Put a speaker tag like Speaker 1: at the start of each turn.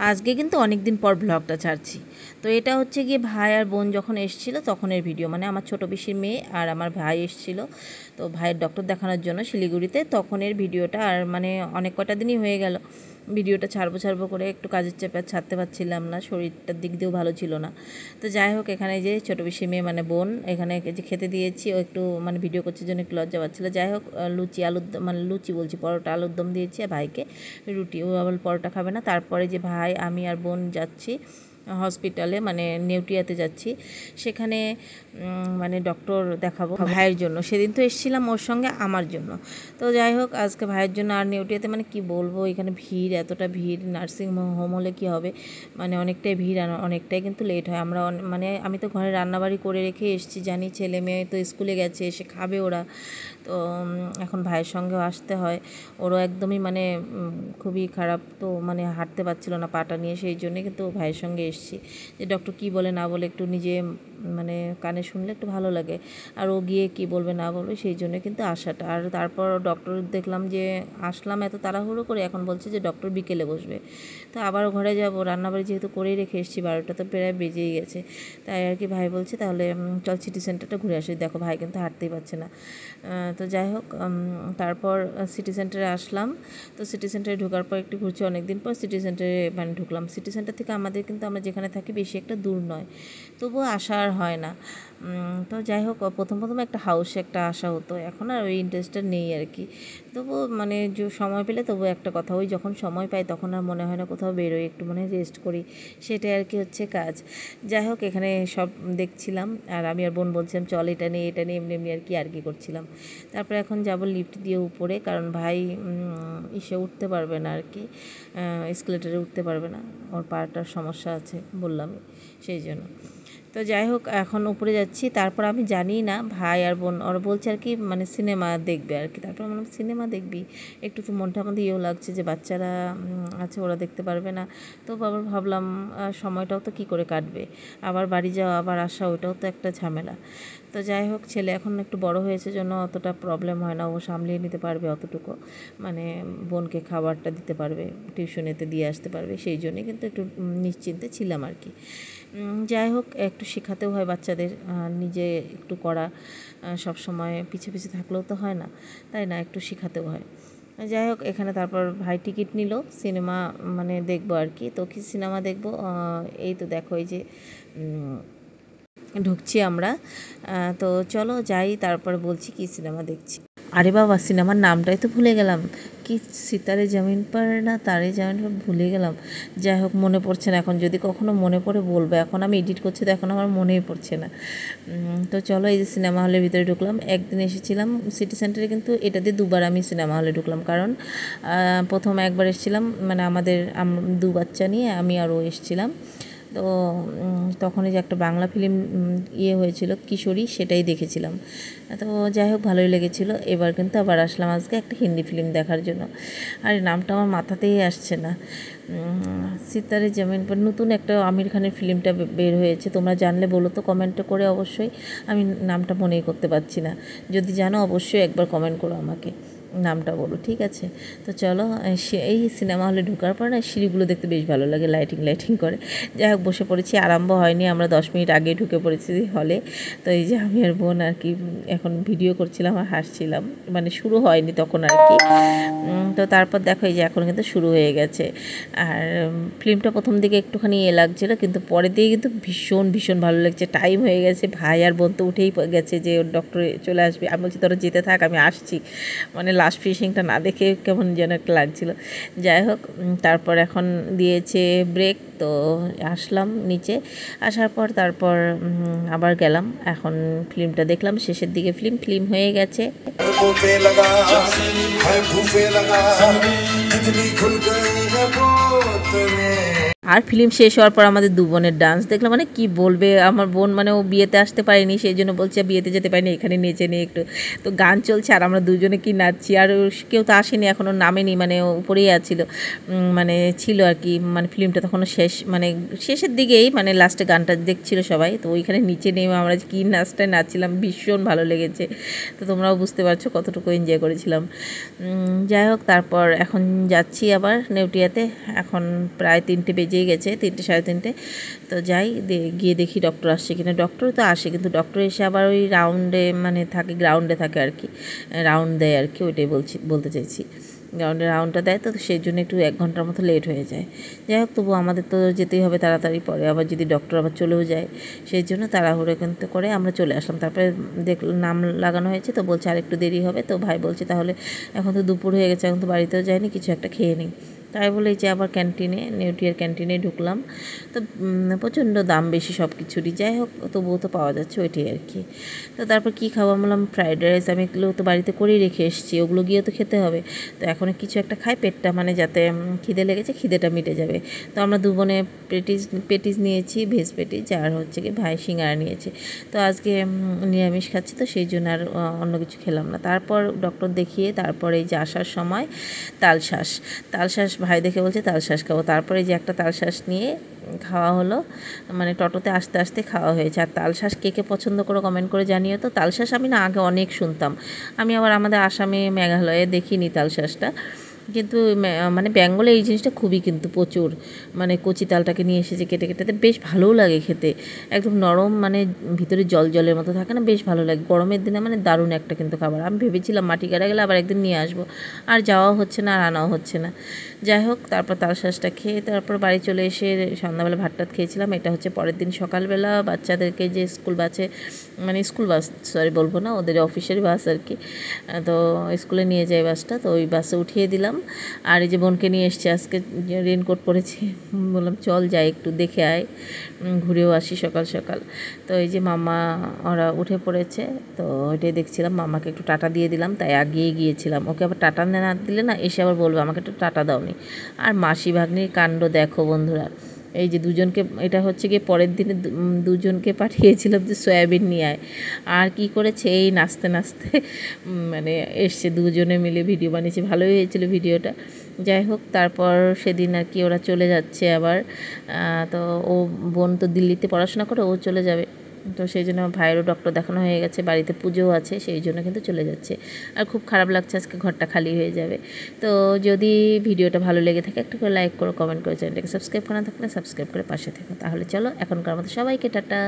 Speaker 1: আজকে কিন্তু অনেক দিন পর ব্লগটা ছাড়ছি। তো এটা হচ্ছে গিয়ে ভাই আর বোন যখন এসেছিলো তখনের ভিডিও, মানে আমার ছোটো পিসির মেয়ে আর আমার ভাই এসেছিলো তো ভাইয়ের ডক্টর দেখানোর জন্য শিলিগুড়িতে, তখনের ভিডিওটা। আর মানে অনেক কটা দিনই হয়ে গেল ভিডিওটা ছাড়বো করে একটু কাজের চাপে ছাড়তে পারছিলাম না, শরীরটার দিক দিয়েও ভালো ছিল না। তো যাই হোক, এখানে যে ছোটো পিসির মেয়ে মানে বোন এখানে যে খেতে দিয়েছি, ও একটু মানে ভিডিও করছে জন্য একটু লজ্জা পাচ্ছিলো। যাই হোক, লুচি আলুর দম, মানে লুচি বলছি, পরোটা আলুর দম দিয়েছি, আর ভাইকে রুটি। ও আবার পরোটা খাবে না। তারপরে যে ভাই, আমি আর বোন যাচ্ছি হসপিটালে, মানে নেউটিয়াতে যাচ্ছি। সেখানে মানে ডক্টর দেখাবো ভাইয়ের জন্য। সেদিন তো এসেছিলাম ওর সঙ্গে আমার জন্য। তো যাই হোক, আজকে ভাইয়ের জন্য। আর নেউটিয়াতে মানে কি বলবো, এখানে ভিড়, এতটা ভিড়। নার্সিং হোম হলে কী হবে, মানে অনেকটাই ভিড় আর অনেকটাই কিন্তু লেট হয়। আমরা মানে আমি তো ঘরে রান্নাবাড়ি করে রেখে এসেছি, জানি ছেলে মেয়ে তো স্কুলে গেছে, এসে খাবে ওরা। তো এখন ভাইয়ের সঙ্গেও আসতে হয়। ওরও একদমই মানে খুবই খারাপ, তো মানে হাঁটতে পারছিল না পাটা নিয়ে, সেই জন্যে কিন্তু ভাইয়ের সঙ্গে এসেছি। যে ডক্টর কী বলে না বলে একটু নিজে মানে কানে শুনলে একটু ভালো লাগে, আর ও গিয়ে কী বলবে না বলবে, সেই জন্য কিন্তু আসাটা। আর তারপর ডক্টর দেখলাম যে আসলাম এত তাড়াহুড়ো করে, এখন বলছে যে ডক্টর বিকেলে বসবে। তো আবার ঘরে যাব, রান্নাবাড়ি যেহেতু করেই রেখে এসেছি, 12টা তো প্রায় বেজেই গেছে। তাই আর কি ভাই বলছে তাহলে চল সিটি সেন্টারটা ঘুরে আসি। দেখো ভাই কিন্তু হাঁটতেই পারছে না। তো যাই হোক, তারপর সিটি সেন্টারে আসলাম। তো সিটি সেন্টারে ঢোকার পর একটু ঘুরছি, অনেক দিন পর সিটি সেন্টারে মানে ঢুকলাম। সিটি সেন্টার থেকে আমাদের কিন্তু, আমরা যেখানে থাকি, বেশি একটা দূর নয়, তবুও আসা আর হয় না। তো যাই হোক, প্রথম একটা হাউসে একটা আসা হতো, এখন আর ওই ইন্টারেস্টটা নেই আর কি। তবুও মানে যে সময় পেলে, তবু একটা কথা, ওই যখন সময় পাই তখন আর মনে হয় না কোথাও বেরোই, একটু মনে রেস্ট করি, সেটাই আর কি হচ্ছে কাজ। যাই হোক, এখানে সব দেখছিলাম, আর আমি আর বোন বলছিলাম চল এটা নিয়ে এমনি আর কি করছিলাম। তারপরে এখন যাব লিফট দিয়ে উপরে, কারণ ভাই ইসে উঠতে পারবে না আর কি, এসকেলেটারে উঠতে পারবে না, ওর পাটার সমস্যা আছে বললামই, সেই জন্য। তো যাই হোক, এখন উপরে যাচ্ছি। তারপর আমি জানি না, ভাই আর বোন ওরা বলছে আর কি মানে সিনেমা দেখবে আর কি। তারপর আমরা সিনেমা দেখবি, একটু তো মনটা আমাদের ইয়েও লাগছে যে বাচ্চারা আছে, ওরা দেখতে পারবে না। তো আবার ভাবলাম সময়টাও তো কী করে কাটবে, আবার বাড়ি যাওয়া আবার আসা, ওইটাও তো একটা ঝামেলা। তো যাই হোক, ছেলে এখন একটু বড় হয়েছে জন্য অতটা প্রবলেম হয় না, ও সামলিয়ে নিতে পারবে অতটুকু, মানে বোনকে খাবারটা দিতে পারবে, টিউশনেতে দিয়ে আসতে পারবে, সেই জন্যে কিন্তু একটু নিশ্চিন্তে ছিলাম আর কি। যাই হোক, একটু শেখাতেও হয় বাচ্চাদের, নিজে একটু করা, সব সময় পিছে থাকলেও তো হয় না, তাই না, একটু শেখাতেও হয়। যাই হোক, এখানে তারপর ভাই টিকিট নিল, সিনেমা মানে দেখবো আর কি। তো কি সিনেমা দেখবো, এই তো দেখো, এই যে ঢুকছি আমরা। তো চলো যাই, তারপর বলছি কি সিনেমা দেখছি। আরে বাবা, সিনেমার নামটাই তো ভুলে গেলাম, কি সিতারে জামিন পার না তারে জামিন পার, ভুলে গেলাম। যাই হোক, মনে পড়ছে না এখন, যদি কখনো মনে পড়ে বলবো, এখন আমি এডিট করছি তো এখন আমার মনেই পড়ছে না। তো চলো, এই যে সিনেমা হলের ভিতরে ঢুকলাম। একদিন এসেছিলাম সিটি সেন্টারে, কিন্তু এটা দিয়ে দুবার আমি সিনেমা হলে ঢুকলাম, কারণ প্রথম একবার এসেছিলাম মানে আমাদের দু বাচ্চা নিয়ে আমি আরও এসেছিলাম। তো তখনই যে একটা বাংলা ফিল্ম হয়েছিল কিশোরী, সেটাই দেখেছিলাম। তো যাই হোক, ভালোই লেগেছিলো। এবার কিন্তু আবার আসলাম আজকে একটা হিন্দি ফিল্ম দেখার জন্য, আর নামটা আমার মাথাতেই আসছে না। সিতারে জামিন পার, নতুন একটা আমির খানের ফিল্মটা বের হয়েছে, তোমরা জানলে বলো তো কমেন্টে করে অবশ্যই। আমি নামটা মনেই করতে পারছি না, যদি জানো অবশ্যই একবার কমেন্ট করো আমাকে, নামটা বলো, ঠিক আছে। তো চলো, এই সিনেমা হলে ঢোকার পর না সিঁড়িগুলো দেখতে বেশ ভালো লাগে, লাইটিং করে। যাই হোক, বসে পড়েছি, আরম্ভ হয়নি, আমরা 10 মিনিট আগে ঢুকে পড়েছি হলে। তো এই যে আমি আর বোন আর কি এখন ভিডিও করছিলাম আর হাসছিলাম, মানে শুরু হয়নি তখন আর কি। তো তারপর দেখো, এই যে এখন কিন্তু শুরু হয়ে গেছে। আর ফিল্মটা প্রথম দিকে একটুখানি লাগছিলো, কিন্তু পরের দিকে কিন্তু ভীষণ ভালো লাগছে। টাইম হয়ে গেছে, ভাই আর বোন তো উঠেই গেছে যে ওর ডক্টর চলে আসবে। আমি বলছি তোরা যেতে থাক, আমি আসছি, মানে লাস্ট ফিনিশিংটা না দেখে কেমন যেন একটা লাগছিলো। যাই হোক, তারপর এখন দিয়েছে ব্রেক, তো আসলাম নিচে। আসার পর তারপর আবার গেলাম, এখন ফিল্মটা দেখলাম, শেষের দিকে ফিল্ম হয়ে গেছে। আর ফিল্ম শেষ হওয়ার পর আমাদের দু বোনের ডান্স দেখলাম, মানে কি বলবে, আমার বোন মানে ও বিয়েতে আসতে পারেনি, সেই জন্য বলছে বিয়েতে যেতে পারিনি, এখানে নেচে নিয়ে একটু। তো গান চলছে আর আমরা দুজনে কি নাচছি, আর কেউ তো আসেনি, এখনও নামেনি, মানে উপরেই আছিল, মানে ছিল আর কি, মানে ফিল্মটা তখনও শেষ, মানে শেষের দিকেই, মানে লাস্টে গানটা দেখছিল সবাই। তো ওইখানে নিচে নেমে আমরা কী নাচটায় নাচছিলাম, ভীষণ ভালো লেগেছে। তো তোমরাও বুঝতে পারছো কতটুকু এনজয় করেছিলাম। যাই হোক, তারপর এখন যাচ্ছি আবার নেউটিয়াতে। এখন প্রায় 3টে বেজেই গেছে, 3টে সাড়ে 3টে। তো যাই, গিয়ে দেখি ডক্টর আসছে কিনা। ডক্টর তো আসে, কিন্তু ডক্টর এসে আবার ওই রাউন্ডে মানে থাকে, গ্রাউন্ডে থাকে আর কি, রাউন্ড দেয় আর কি, ওইটাই বলতে চাইছি। গ্রাউন্ডে রাউন্ডটা দেয়, তো সেই জন্য একটু 1 ঘন্টার মতো লেট হয়ে যায়। যাই হোক, তবু আমাদের তো যেতেই হবে তাড়াতাড়ি, পরে আবার যদি ডক্টর আবার চলেও যায়, সেই জন্য তাড়াহুড়ো কিন্তু করে আমরা চলে আসলাম। তারপরে নাম লাগানো হয়েছে, তো বলছে আর একটু দেরি হবে। তো ভাই বলছে তাহলে এখন তো দুপুর হয়ে গেছে, এখন তো বাড়িতেও যায়নি, কিছু একটা খেয়ে নিই। তাই বলে যে আবার ক্যান্টিনে, নেউটিয়ার ক্যান্টিনে ঢুকলাম। তো প্রচণ্ড দাম বেশি সব কিছুরই, যাই হোক তবুও তো পাওয়া যাচ্ছে, ওইটাই আর কি। তো তারপর কী খাবো, বললাম ফ্রাইড রাইস, আমি এগুলো তো বাড়িতে করেই রেখে এসেছি, ওগুলো গিয়ে তো খেতে হবে। তো এখন কিছু একটা খাই, পেটটা মানে যাতে খিদে লেগেছে, খিদেটা মিটে যাবে। তো আমরা দু বোনে পেটিস নিয়েছি, ভেজ পেটিস, আর হচ্ছে কি ভাই সিঙ্গারা নিয়েছে। তো আজকে নিরামিষ খাচ্ছি, তো সেই জন্য আর অন্য কিছু খেলাম না। তারপর ডক্টর দেখিয়ে তারপরে এই যে আসার সময় তালশাঁস ভাই দেখে বলছে তালশাঁস খাবো। তারপরে যে একটা তালশাঁস নিয়ে খাওয়া হলো, মানে টোটোতে আসতে আসতে খাওয়া হয়েছে। আর তালশাঁস কে কে পছন্দ করে কমেন্ট করে জানিও তো। তালশাঁস আমি না আগে অনেক শুনতাম, আমি আবার আমাদের আসামে মেঘালয়ে দেখিনি তালশাঁসটা, কিন্তু মানে বেঙ্গলে এই জিনিসটা খুবই কিন্তু প্রচুর, মানে কচি তালটাকে নিয়ে এসেছে কেটে কেটে, বেশ ভালোও লাগে খেতে, একদম নরম, মানে ভিতরে জলের মতো থাকে না, বেশ ভালো লাগে গরমের দিনে, মানে দারুণ একটা কিন্তু খাবার। আমি ভেবেছিলাম মাটি কাটা গেলে আবার একদিন নিয়ে আসবো, আর যাওয়াও হচ্ছে না আর আনাও হচ্ছে না। যাই হোক, তারপর তালশাঁসটা খেয়ে তারপর বাড়ি চলে এসে সন্ধ্যাবেলা ভাত টাত খেয়েছিলাম। এটা হচ্ছে পরের দিন সকালবেলা বাচ্চাদেরকে যে স্কুল বাসে, মানে স্কুল বাস সরি বলবো না, ওদের অফিসেরই বাস আর কি, তো স্কুলে নিয়ে যায় বাসটা, তো ওই বাসে উঠিয়ে দিলাম। আর এই যে বোনকে নিয়ে এসছে, আজকে রেনকোট পরেছি, বললাম চল যাই একটু দেখে আয়, ঘুরেও আসি সকাল সকাল। তো এই যে মামা ওরা উঠে পড়েছে, তো ওইটাই দেখছিলাম, মামাকে একটু টাটা দিয়ে দিলাম, তাই আগিয়ে গিয়েছিলাম। ওকে আবার টাটা না দিলে না এসে আবার বলবে আমাকে একটু টাটা দাওনি। আর মাসি ভাগ্নির কাণ্ড দেখো বন্ধুরা, এই যে দুজনকে, এটা হচ্ছে গিয়ে পরের দিনে দুজনকে পাঠিয়েছিলাম যে সয়াবিন নিয়ে আয়, আর কি করেছে এই নাচতে নাচতে মানে এসছে, দুজনে মিলে ভিডিও বানিয়েছে, ভালোই হয়েছিল ভিডিওটা। যাই হোক, তারপর সেদিন আর কি ওরা চলে যাচ্ছে আবার, তো ও বোন তো দিল্লিতে পড়াশোনা করে, ও চলে যাবে। তো সেই জন্য ভাইয়েরও ডক্টর দেখানো হয়ে গেছে, বাড়িতে পুজোও আছে, সেই জন্য কিন্তু চলে যাচ্ছে। আর খুব খারাপ লাগছে, আজকে ঘরটা খালি হয়ে যাবে। তো যদি ভিডিওটা ভালো লেগে থাকে একটা করে লাইক করো, কমেন্ট করে, চ্যানেলটাকে সাবস্ক্রাইব করা থাকলে সাবস্ক্রাইব করে পাশে থেকো। তাহলে চলো এখনকার মতো সবাইকে টাটা।